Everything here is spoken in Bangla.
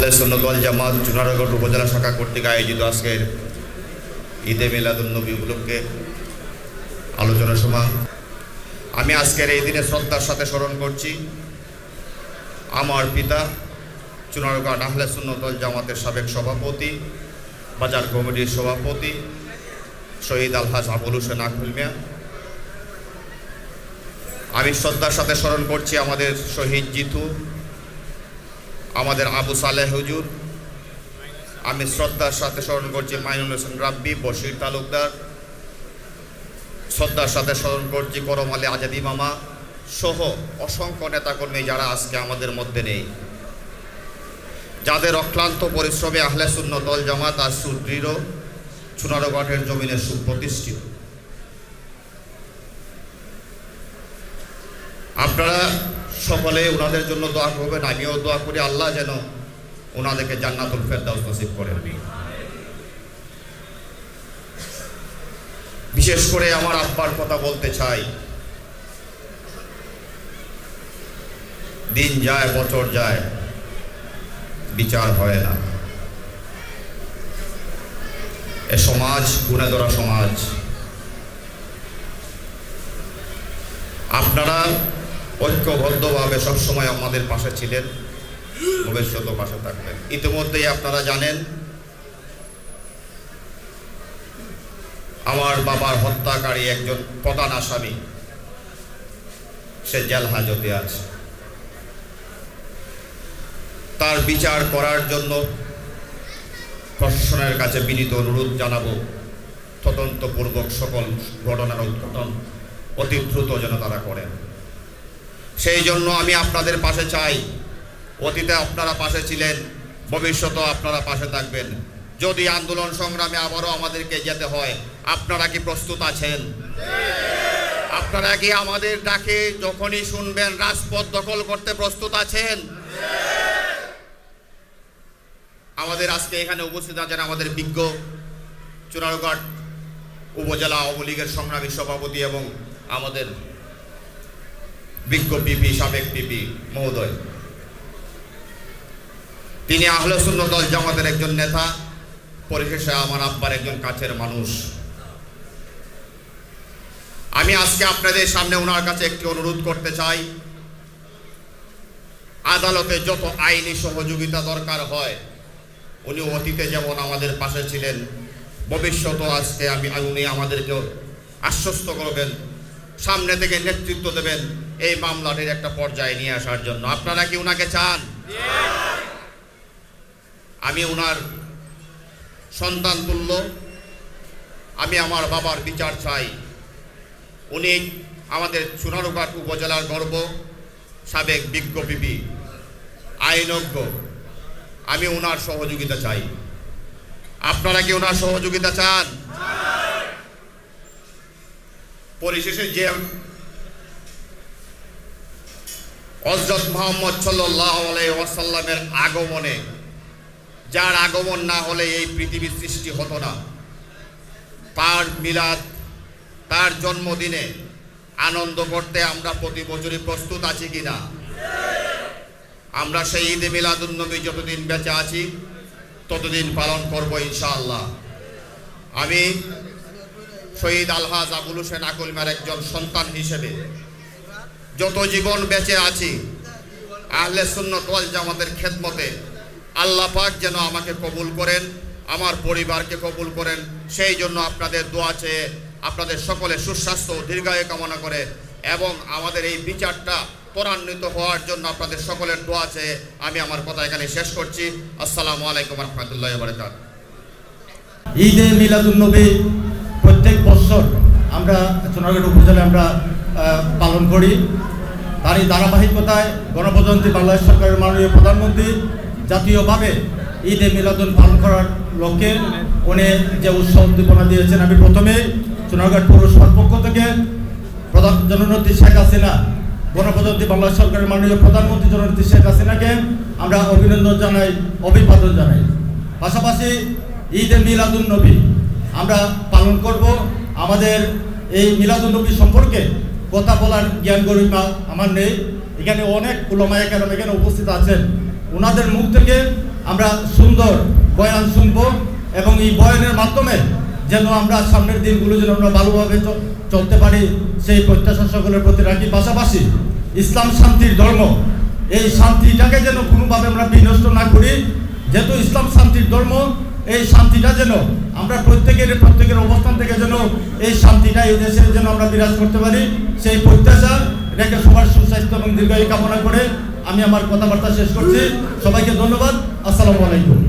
আহলে সুন্নাত ওয়াল জামাত চুনারগড় উপজেলা শাখা কর্তৃক আয়োজিত আজকের ঈদে মিলাদুন্নবী উপলক্ষে আলোচনা সভা। আমি আজকের এই দিনে শ্রদ্ধার সাথে স্মরণ করছি আমার পিতা চুনারগড় আহলে সুন্নাত ওয়াল জামাতের সাবেক সভাপতি, বাজার কমিটির সভাপতি শহীদ আলহাজ আবুল হোসেন আকুল মিয়া। আমি শ্রদ্ধার সাথে স্মরণ করছি আমাদের শহীদ জিতু, আমাদের আবু সালেহ হুজুর। আমি শ্রদ্ধার সাথে স্মরণ করছি মাইনুল হোসেন রাব্বি, বশির তালুকদার। শ্রদ্ধার সাথে স্মরণ করছি করম আলী আজাদি মামা সহ অসংখ্য নেতাকর্মী যারা আজকে আমাদের মধ্যে নেই, যাদের অক্লান্ত পরিশ্রমে আহলে সুন্নাত ওয়াল জামাত আজ সুদৃঢ় চুনারগড়ের জমিনে সুপ্রতিষ্ঠিত। আপনারা সকলে ওনাদের জন্য দোয়া করবেন, আমিও দোয়া করি আল্লাহ যেন ওনাদেরকে জান্নাতুল ফেরদাউস নসিব করেন। বিশেষ করে আমার আব্বার কথা বলতে চাই। দিন যায়, বছর যায়, বিচার হয় না। এ সমাজ গুণে ধরা সমাজ। আপনারা ঐক্যবদ্ধভাবে সবসময় আমাদের পাশে ছিলেন, ভবিষ্যতেও পাশে থাকবেন। ইতিমধ্যেই আপনারা জানেন আমার বাবার হত্যাকারী একজন প্রধান আসামি সে জেল হাজতে আছে। তার বিচার করার জন্য প্রশাসনের কাছে বিনীত অনুরোধ জানাবো, তদন্তপূর্বক সকল ঘটনার উদ্ঘাটন অতি দ্রুত যেন তারা করেন। সেই জন্য আমি আপনাদের পাশে চাই। অতীতে আপনারা পাশে ছিলেন, ভবিষ্যতেও আপনারা পাশে থাকবেন। যদি আন্দোলন সংগ্রামে আবারও আমাদেরকে যেতে হয়, আপনারা কি প্রস্তুত আছেন? আপনারা কি আমাদের ডাকে যখনই শুনবেন রাজপথ দখল করতে প্রস্তুত আছেন? আমাদের আজকে এখানে উপস্থিত আছেন আমাদের বিজ্ঞ চুনারগড় উপজেলা আওয়ামী লীগের সংগ্রামী সভাপতি এবং আমাদের বিজ্ঞ পিপি, সাবেক পিপি মহোদয়। তিনি আহলে সুন্নাত ওয়াল জামাতের একজন নেতা, পরিশেষে আমার আব্বার একজন কাছের মানুষ। আমি আজকে আপনাদের সামনে ওনার কাছে একটি অনুরোধ করতে চাই। আদালতে যত আইনি সহযোগিতা দরকার হয়, উনি অতীতে যেমন আমাদের পাশে ছিলেন, ভবিষ্যতেও আজকে উনি আমাদেরকে আশ্বস্ত করবেন, সামনে থেকে নেতৃত্ব দেবেন এই মামলাটির একটা পর্যায়ে নিয়ে আসার জন্য। আপনারা কি উনাকে চান? আমি উনার সন্তান তুল্য, আমি আমার বাবার বিচার চাই। উনি আমাদের চুনারগড় উপজেলার গর্ব, সাবেক বিজ্ঞ পিপি, আইনজ্ঞ। আমি ওনার সহযোগিতা চাই। আপনারা কি ওনার সহযোগিতা চান? পরিশেষে যে হযরত মুহাম্মদ সাল্লাল্লাহু আলাইহি ওয়াসাল্লামের আগমনে, যার আগমন না হলে এই পৃথিবীর সৃষ্টি হতো না, তার মিলাদ, তার জন্মদিনে আনন্দ করতে আমরা প্রতি বছরই প্রস্তুত আছি কিনা? আমরা সেই ঈদে মিলাদুন্নবী যতদিন বেঁচে আছি ততদিন পালন করব ইনশাআল্লাহ। আমি শহীদ আলহাজ আবুল হোসেন আকুল মিয়ার একজন সন্তান হিসেবে যত জীবন বেঁচে আছি, আহলে সুন্নাত ওয়াল জামাতের খেদমতে আল্লাহ পাক যেন আমাকে কবুল করেন, আমার পরিবারকে কবুল করেন। সেই জন্য আপনাদের দোয়া চেয়ে, আপনাদের সকলের সুস্বাস্থ্য ও দীর্ঘায়ু কামনা করে এবং আমাদের এই বিচারটা ত্বরান্বিত হওয়ার জন্য আপনাদের সকলের দোয়া চেয়ে আমি আমার কথা এখানে শেষ করছি। আসসালামু আলাইকুম ওয়া রাহমাতুল্লাহি ওয়া বারাকাতুহু। ঈদে মিলাদুন্নবী প্রত্যেক বছর আমরা চুনারগড় উপজেলায় আমরা পালন করি। তারই ধারাবাহিকতায় গণপ্রজাতন্ত্রী বাংলাদেশ সরকারের মাননীয় প্রধানমন্ত্রী জাতীয়ভাবে ঈদে মিলাদুন পালন করার লক্ষ্যে উনি যে উৎসাহ উদ্দীপনা দিয়েছেন, আমি প্রথমে চুনারগড় পৌরসভার পক্ষ থেকে প্রধান জননেত্রী শেখ হাসিনা, গণপ্রজাতন্ত্রী বাংলাদেশ সরকারের মাননীয় প্রধানমন্ত্রী জননেত্রী শেখ হাসিনাকে আমরা অভিনন্দন জানাই, অভিবাদন জানাই। পাশাপাশি ঈদে মিলাদুন্নবী আমরা পালন করব। আমাদের এই মিলাদুন্নবী সম্পর্কে কথা বলার জ্ঞান গরিমা আমার নেই। এখানে অনেক উলামায়ে কেরাম এখানে উপস্থিত আছেন, ওনাদের মুখ থেকে আমরা সুন্দর বয়ান শুনব এবং এই বয়ানের মাধ্যমে যেন আমরা সামনের দিনগুলো যেন আমরা ভালোভাবে চলতে পারি সেই প্রত্যাশা সকলের প্রতি রাখি। পাশাপাশি ইসলাম শান্তির ধর্ম, এই শান্তিটাকে যেন কোনোভাবে আমরা বিনষ্ট না করি। যেহেতু ইসলাম শান্তির ধর্ম, এই শান্তিটা যেন আমরা প্রত্যেকের অবস্থান থেকে যেন এই শান্তিটা এই দেশে যেন আমরা বিরাজ করতে পারি, সেই প্রত্যাশা রেখে সবার সুস্বাস্থ্য এবং দীর্ঘায়ু কামনা করে আমি আমার কথাবার্তা শেষ করছি। সবাইকে ধন্যবাদ। আসসালামু আলাইকুম।